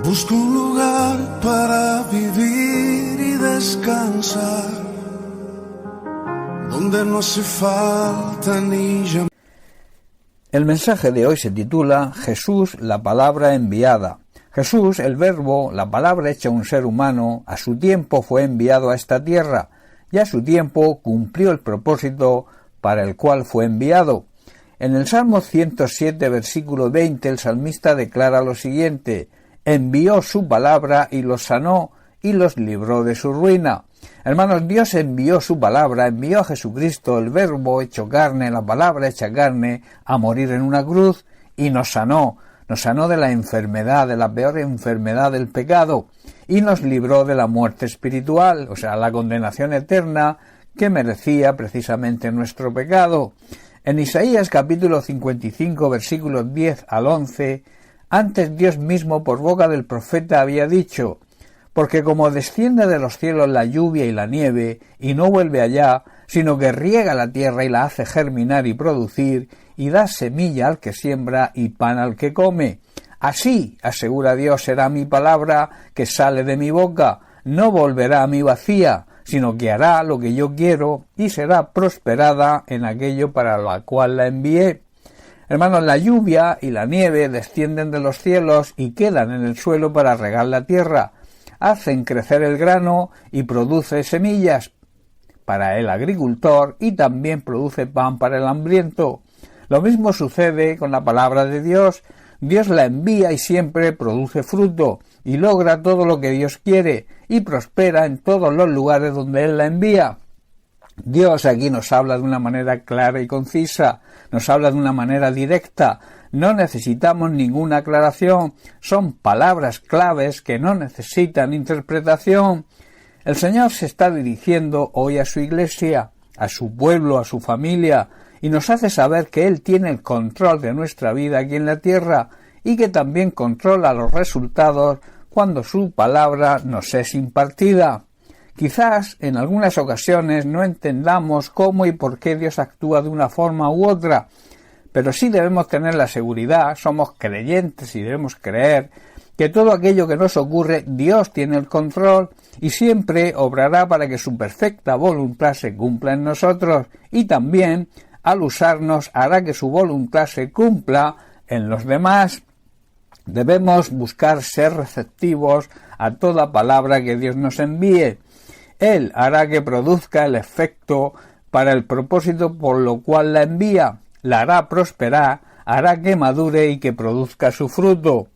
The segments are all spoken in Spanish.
Busco un lugar para vivir y descansar, donde no hace falta ni llamar. El mensaje de hoy se titula Jesús, la palabra enviada. Jesús, el verbo, la palabra hecha un ser humano, a su tiempo fue enviado a esta tierra, y a su tiempo cumplió el propósito para el cual fue enviado. En el Salmo 107, versículo 20, el salmista declara lo siguiente: envió su palabra y los sanó y los libró de su ruina. Hermanos, Dios envió su palabra, envió a Jesucristo, el verbo hecho carne, la palabra hecha carne, a morir en una cruz, y nos sanó de la enfermedad, de la peor enfermedad del pecado, y nos libró de la muerte espiritual, o sea, la condenación eterna que merecía precisamente nuestro pecado. En Isaías capítulo 55, versículos 10 al 11, antes Dios mismo por boca del profeta había dicho: porque como desciende de los cielos la lluvia y la nieve, y no vuelve allá, sino que riega la tierra y la hace germinar y producir, y da semilla al que siembra y pan al que come. Así, asegura Dios, será mi palabra que sale de mi boca, no volverá a mí vacía, sino que hará lo que yo quiero y será prosperada en aquello para la cual la envié. Hermanos, la lluvia y la nieve descienden de los cielos y quedan en el suelo para regar la tierra, hacen crecer el grano y produce semillas para el agricultor y también produce pan para el hambriento. Lo mismo sucede con la palabra de Dios. Dios la envía y siempre produce fruto y logra todo lo que Dios quiere y prospera en todos los lugares donde Él la envía. Dios aquí nos habla de una manera clara y concisa, nos habla de una manera directa. No necesitamos ninguna aclaración, son palabras claves que no necesitan interpretación. El Señor se está dirigiendo hoy a su iglesia, a su pueblo, a su familia, y nos hace saber que Él tiene el control de nuestra vida aquí en la tierra y que también controla los resultados cuando su palabra nos es impartida. Quizás en algunas ocasiones no entendamos cómo y por qué Dios actúa de una forma u otra, pero sí debemos tener la seguridad, somos creyentes y debemos creer que todo aquello que nos ocurre, Dios tiene el control y siempre obrará para que su perfecta voluntad se cumpla en nosotros, y también, al usarnos, hará que su voluntad se cumpla en los demás. Debemos buscar ser receptivos a toda palabra que Dios nos envíe. Él hará que produzca el efecto para el propósito por lo cual la envía, la hará prosperar, hará que madure y que produzca su fruto.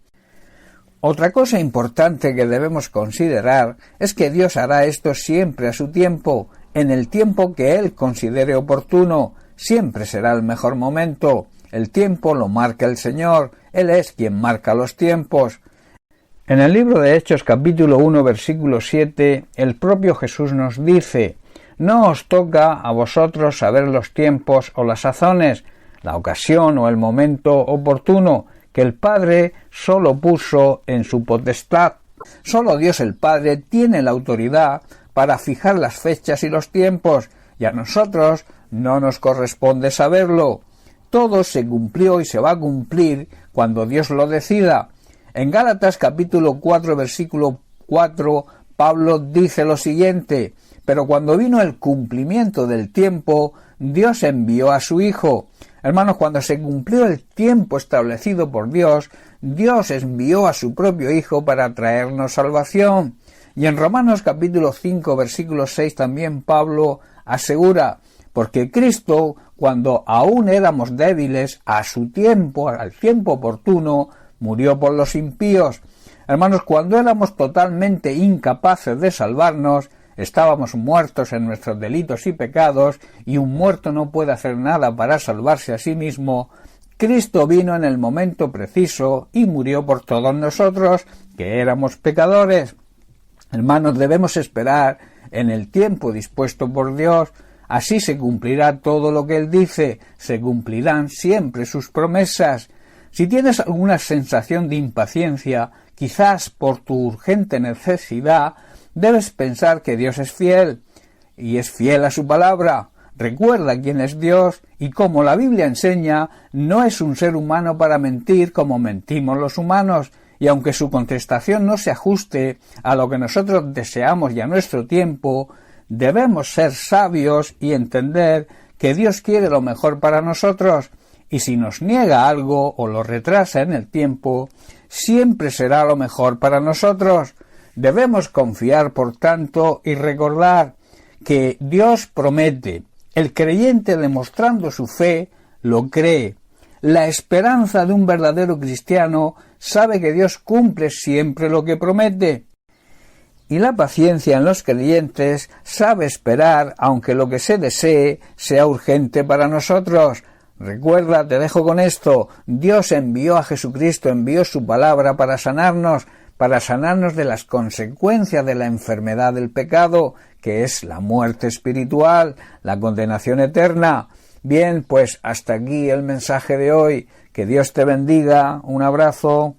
Otra cosa importante que debemos considerar es que Dios hará esto siempre a su tiempo, en el tiempo que Él considere oportuno. Siempre será el mejor momento. El tiempo lo marca el Señor, Él es quien marca los tiempos. En el libro de Hechos capítulo 1 versículo 7, el propio Jesús nos dice: no os toca a vosotros saber los tiempos o las sazones, la ocasión o el momento oportuno, que el Padre solo puso en su potestad. Solo Dios el Padre tiene la autoridad para fijar las fechas y los tiempos, y a nosotros no nos corresponde saberlo. Todo se cumplió y se va a cumplir cuando Dios lo decida. En Gálatas capítulo 4 versículo 4, Pablo dice lo siguiente: pero cuando vino el cumplimiento del tiempo, Dios envió a su Hijo. Hermanos, cuando se cumplió el tiempo establecido por Dios, Dios envió a su propio Hijo para traernos salvación. Y en Romanos capítulo 5 versículo 6 también Pablo asegura: porque Cristo, cuando aún éramos débiles, a su tiempo, al tiempo oportuno, murió por los impíos. Hermanos, cuando éramos totalmente incapaces de salvarnos, estábamos muertos en nuestros delitos y pecados, y un muerto no puede hacer nada para salvarse a sí mismo. Cristo vino en el momento preciso y murió por todos nosotros, que éramos pecadores. Hermanos, debemos esperar en el tiempo dispuesto por Dios. Así se cumplirá todo lo que Él dice, se cumplirán siempre sus promesas. Si tienes alguna sensación de impaciencia, quizás por tu urgente necesidad, debes pensar que Dios es fiel, y es fiel a su palabra. Recuerda quién es Dios, y como la Biblia enseña, no es un ser humano para mentir como mentimos los humanos, y aunque su contestación no se ajuste a lo que nosotros deseamos y a nuestro tiempo, debemos ser sabios y entender que Dios quiere lo mejor para nosotros, y si nos niega algo o lo retrasa en el tiempo, siempre será lo mejor para nosotros. Debemos confiar, por tanto, y recordar que Dios promete. El creyente, demostrando su fe, lo cree. La esperanza de un verdadero cristiano sabe que Dios cumple siempre lo que promete. Y la paciencia en los creyentes sabe esperar, aunque lo que se desee sea urgente para nosotros. Recuerda, te dejo con esto, Dios envió a Jesucristo, envió su palabra para sanarnos de las consecuencias de la enfermedad del pecado, que es la muerte espiritual, la condenación eterna. Bien, pues hasta aquí el mensaje de hoy. Que Dios te bendiga. Un abrazo.